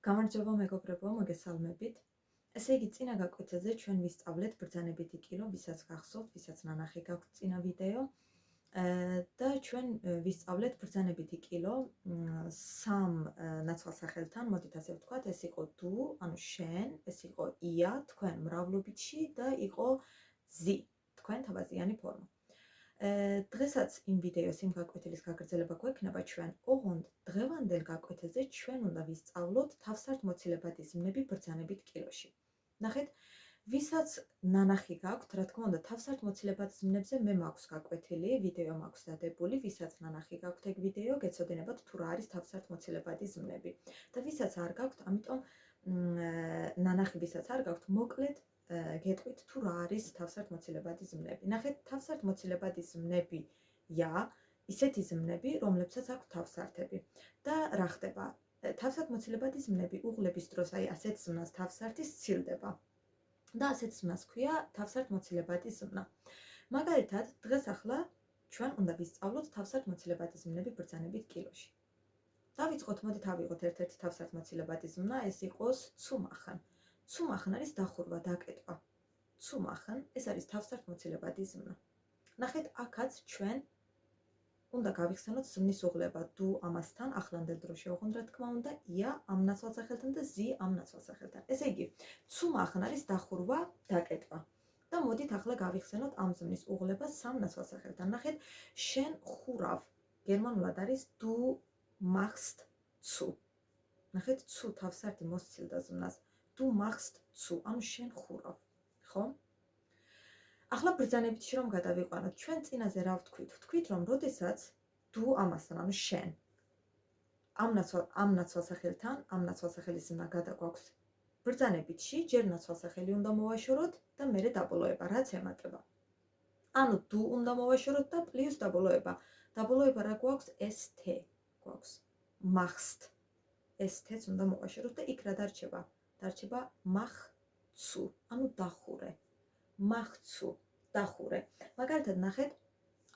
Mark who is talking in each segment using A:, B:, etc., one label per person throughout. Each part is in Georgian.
A: გამარჯობა მეგობრებო, მოგესალმებით. ესე იგი, წინა გაკვეთაზე ჩვენ ვისწავლეთ ბრძანებითი კილო, ვისაც გახსოვთ, ვისაც ნანახი გაქვთ წინა ვიდეო. და ჩვენ ვისწავლეთ ბრძანებითი კილო სამ ნაცვალსახელთან, მოდით ასე ვთქვათ, ეს იყო თუ, ანუ შენ, ეს იყო ია, თქვენ მრავლობითში და იყო ზი, თქვენ თავაზიანი ფორმა. დღესაც იმ ვიდეოს, იმ გაკვეთილის გაგრძელება გვექნება ჩვენ, ოღონდ დღევანდელ გაკვეთილზე ჩვენ უნდა ვისწავლოთ თავსართმოცილებადი ზმნები ბრძანებით კილოში. ნახეთ, ვისაც ნანახი გაქვთ, რა თქმა უნდა, თავსართმოცილებად ზმნებზე მე მაქვს გაკვეთილი, ვიდეო მაქვს დადებული, ვისაც ნანახი გაქვთ ეგ ვიდეო, გეცოდინებათ თუ რა არის თავსართმოცილებადი ზმნები. და ვისაც არ გაქვთ, ამიტომ ნანახი ვისაც არ გაქვთ, მოკლედ გეტყვით თუ რა არის თავსართმოცილებადი ზმნები. ნახეთ, თავსართმოცილებადი ზმნებია ისეთი ზმნები, რომლებსაც აქვს თავსართები. და რა ხდება? თავსართმოცილებადი ზმნები უღლების დროს, აი ასეთ ზმნას თავსართი სცილდება. და ასეთ ზმნას ქვია თავსართმოცილებადი ზმნა. მაგალითად, დღეს ახლა ჩვენ უნდა ვისწავლოთ თავსართმოცილებადი ზმნები ბრძანებით კილოში. დავიწყოთ, მოდით ავიღოთ ერთ-ერთი თავსართმოცილებადი ზმნა, ეს იყოს ცუმახან. ცუმახან არის დახურვა, დაკეტვა. ცუმახან, ეს არის თავსართმოცილებადი ზმნა. ნახეთ, აქაც ჩვენ უნდა გავიხსენოთ ზმნის უღლება დუ ამასთან, ახლანდელ დროში ოღონდ რა თქმა უნდა, ია ამ ნაცვალსახელთან და ზი ამ ნაცვალსახელთან. ესე იგი, ცუმახან არის დახურვა, დაკეტვა. და მოდით ახლა გავიხსენოთ ამ ზმნის უღლება სამ ნაცვალსახელთან. ნახეთ, შენ ხურავ. გერმანულად არის დუ machst zu. ნახეთ, zu თავსართი მოსცილდა ზმნას. Du machst zu, ანუ შენ ხურავ, ხო? ახლა ბრძანებითში რომ გადავიყვანოთ, ჩვენ წინაზე რა ვთქვით? ვთქვით, რომ როდესაც du ამასთან, ანუ შენ ამ ნაცვალსახელთან, ამ ნაცვალსახელის ზმნა გადაგვაქვს ბრძანებითში, ჯერ ნაცვალსახელი უნდა მოვაშოროთ და მერე დაბოლოება, რაც ემატება. ანუ du უნდა მოვაშოროთ და პლუს დაბოლოება. დაბოლოება რა გვაქვს? st გვაქვს. machst. st-ს უნდა მოვაშოროთ და იქ რა დარჩება? დარჩება mach zu, ანუ დახურე. mach zu, დახურე. მაგალითად ნახეთ,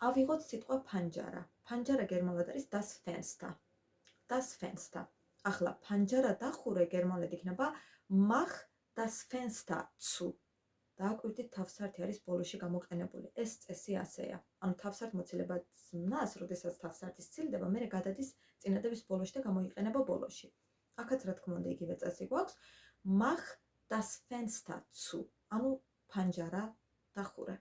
A: ავიღოთ სიტყვა ფანჯარა. ფანჯარა გერმანულად არის das Fenster. Das Fenster. ახლა ფანჯარა დახურე გერმანულად იქნება mach das Fenster zu. დააკვირდით, თავსართი არის ბოლოში გამოყენებული. ეს წესი ასეა. ანუ თავსართმოცილებად ზმნას, როდესაც თავსართი სცილდება, მერე გადადის წინადების ბოლოში და გამოიყენება ბოლოში. აქაც რა თქმა უნდა იგივე წესი გვაქვს. Mach das Fenster zu, ანუ ფანჯარა დახურე.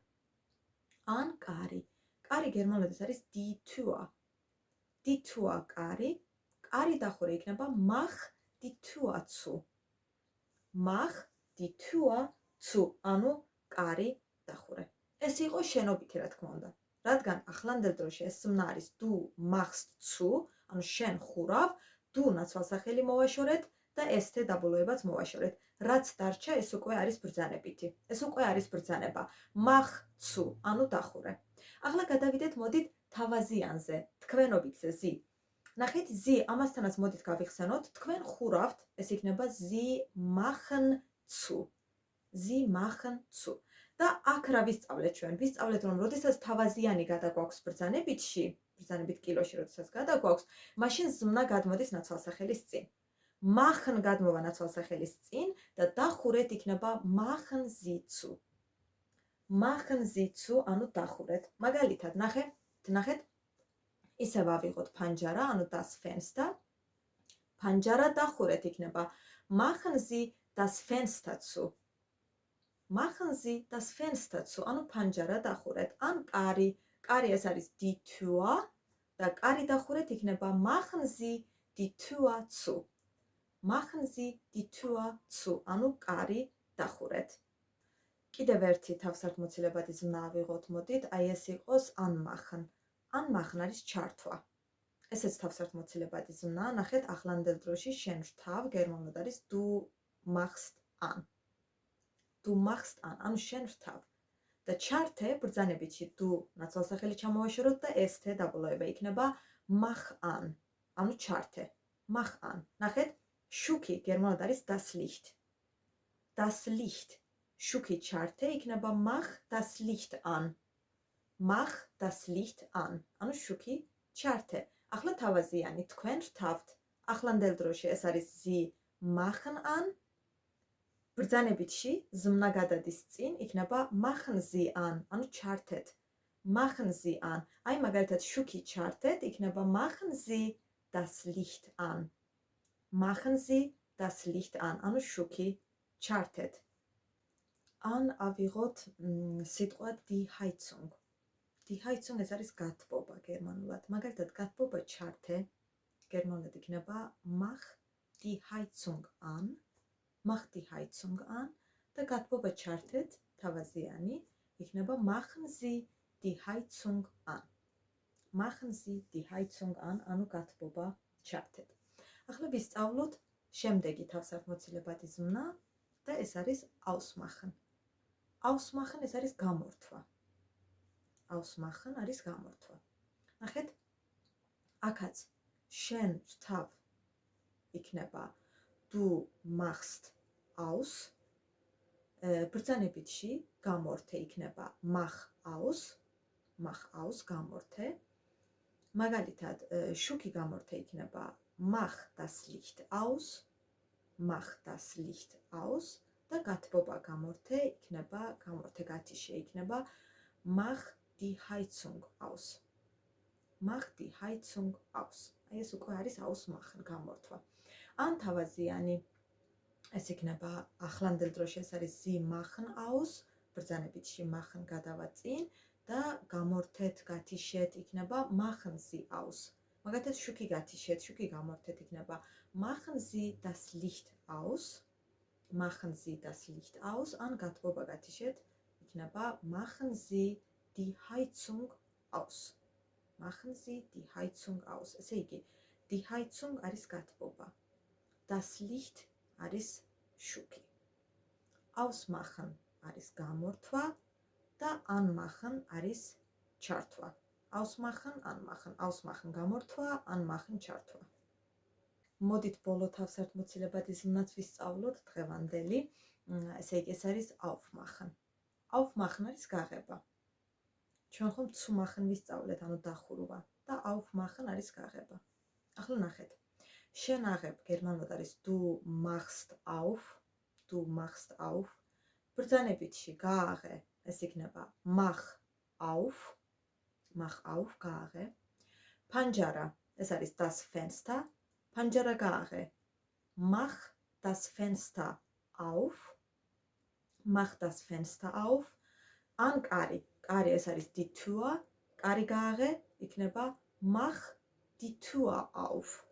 A: ან კარი. კარი გერმანულად არის die Tür. Die Tür კარი. კარი დახურე იქნება mach die Tür zu. Mach die Tür zu, ანუ კარი დახურე. ეს იყო შენობითი რა თქმა უნდა. რადგან ახლანდელ დროში ეს ზმნა არის du machst zu, ანუ შენ ხურავ, du ნაცვალსახელი მოვაშორეთ და st დაბოლოებაც მოვაშორეთ. რაც დარჩა, ეს უკვე არის ბრძანებითი. ეს უკვე არის ბრძანება. mach zu, ანუ დახურე. ახლა გადავიდეთ, მოდით თავაზიანზე, თქვენობითზე zi. ნახეთ, zi ამასთანაც მოდით გავიხსენოთ, თქვენ ხურავთ, ეს იქნება sie machen zu. Sie machen zu. და აქ რა ვისწავლეთ ჩვენ? ვისწავლეთ, რომ როდესაც თავაზიანი გადაგვაქვს ბრძანებითში, ბრძანებით კილოში როდესაც გადაგვაქვს, მაშინ ზმნა გადმოდის ნაცვალსახელის წინ. machen გადმოვა ნაცვალსახელის წინ და დახურეთ იქნება machen Sie zu. machen Sie zu, ანუ დახურეთ. მაგალითად, ნახეთ, ისევ ავიღოთ ფანჯარა, ანუ das Fenster. ფანჯარა დახურეთ იქნება machen Sie das Fenster zu. Machen Sie das Fenster zu, ანუ ფანჯარა დახურეთ. ან კარი. კარი ეს არის die Tür და კარი დახურეთ იქნება machen Sie die Tür zu. Machen Sie die Tür zu, ანუ კარი დახურეთ. კიდევ ერთი თავსართმოცილებადი ზმნა ავიღოთ, მოდით, აი ეს იყოს anmachen. Anmachen არის ჩართვა. ესეც თავსართმოცილებადი ზმნა. ნახეთ, ახლანდელ დროში შენ რთავ, გერმანულად არის du machst an. Du machst an, ანუ შენ რთავ. და ჩართე ბრძანებითში du ნაცვალსახელი ჩამოვაშოროთ და st დაბოლოება იქნება mach an, ანუ ჩართე. mach an. ნახეთ, შუქი გერმანულად არის das Licht. Das Licht. შუქი ჩართე იქნება mach das Licht an. Mach das Licht an. ანუ შუქი ჩართე. ახლა თავაზიანი, თქვენ რთავთ. ახლანდელ დროში ეს არის sie machen an, ბრძანებითში ზმნა გადადის წინ, იქნება machen Sie an, ანუ ჩართეთ. Machen Sie an. აი მაგალითად შუქი ჩართეთ, იქნება machen Sie das Licht an. Machen Sie das Licht an, ანუ შუქი ჩართეთ. ან ავიღოთ სიტყვა die Heizung. Die Heizung ეს არის გათბობა გერმანულად. მაგალითად გათბობა ჩართე, გერმანულად იქნება mach die Heizung an. Mach die Heizung an და გათბობა ჩართეთ, თავაზიანი, იქნება machen Sie die Heizung an. Machen Sie die Heizung an, ანუ გათბობა ჩართეთ. ახლა ვისწავლოთ შემდეგი თავსართმოცილებადი ზმნა და ეს არის ausmachen. Ausmachen ეს არის გამორთვა. Ausmachen არის გამორთვა. ნახეთ, აქაც შენ ვთავ იქნება du machst aus. ბრძანებითში გამორთე იქნება mach aus. Mach aus გამორთე. მაგალითად შუქი გამორთე იქნება mach das Licht aus. Mach das Licht aus და გათბობა გამორთე იქნება გამორთე გათიშე იქნება mach die Heizung aus. Mach die Heizung aus. აი ეს უკვე არის ausmachen გამორთვა. ან თავაზიანი ეს იქნება ახლანდელ დროში ეს არის Sie machen aus, ბრძანებითში machen გადავა წინ და გამორთეთ, გათიშეთ იქნება machen Sie aus. მაგალითად შუქი გათიშეთ, შუქი გამორთეთ იქნება machen Sie das Licht aus. Machen Sie das Licht aus. ან გათბობა გათიშეთ იქნება machen Sie die Heizung aus. Machen Sie die Heizung aus. ესე იგი, die Heizung არის გათბობა. Das Licht არის შუქი. Ausmachen არის გამორთვა და anmachen არის ჩართვა. Ausmachen, anmachen, ausmachen გამორთვა, anmachen ჩართვა. მოდით ბოლო თავსართმოცილებადი ზმნაც ვისწავლოთ დღევანდელი. ესე იგი, ეს არის aufmachen. Aufmachen არის გაღება. ჩვენ ხომ zumachen ვისწავლეთ, ანუ დახურვა და aufmachen არის გაღება. ახლა ნახეთ. შენ აღებ გერმანულად არის du machst auf. Du machst auf. ბრძანებითში გააღე, ეს იქნება mach auf. Mach auf გააღე. პანჯარა, ეს არის das Fenster. პანჯარა გააღე. Mach das Fenster auf. Mach das Fenster auf. ან კარი, კარი ეს არის die Tür. კარი გააღე, იქნება mach die Tür auf.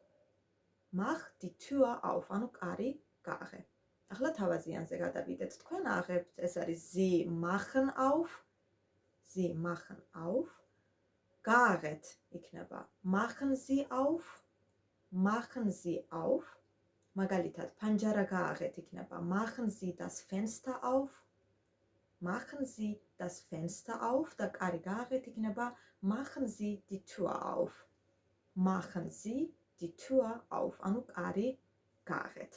A: Mach die Tür auf. ანუ კარი გააღე. ახლა თავაზიანზე გადავიდეთ. თქვენ აღებთ, ეს არის Sie machen auf. Sie machen auf. გააღეთ იქნება machen Sie auf. Machen Sie auf. მაგალითად, პანჯარა გააღეთ იქნება machen Sie das Fenster auf. Machen Sie das Fenster auf. და კარი გააღეთ იქნება machen Sie die Tür auf. Machen Sie die Tür auf. ანუ კარი გააღეთ.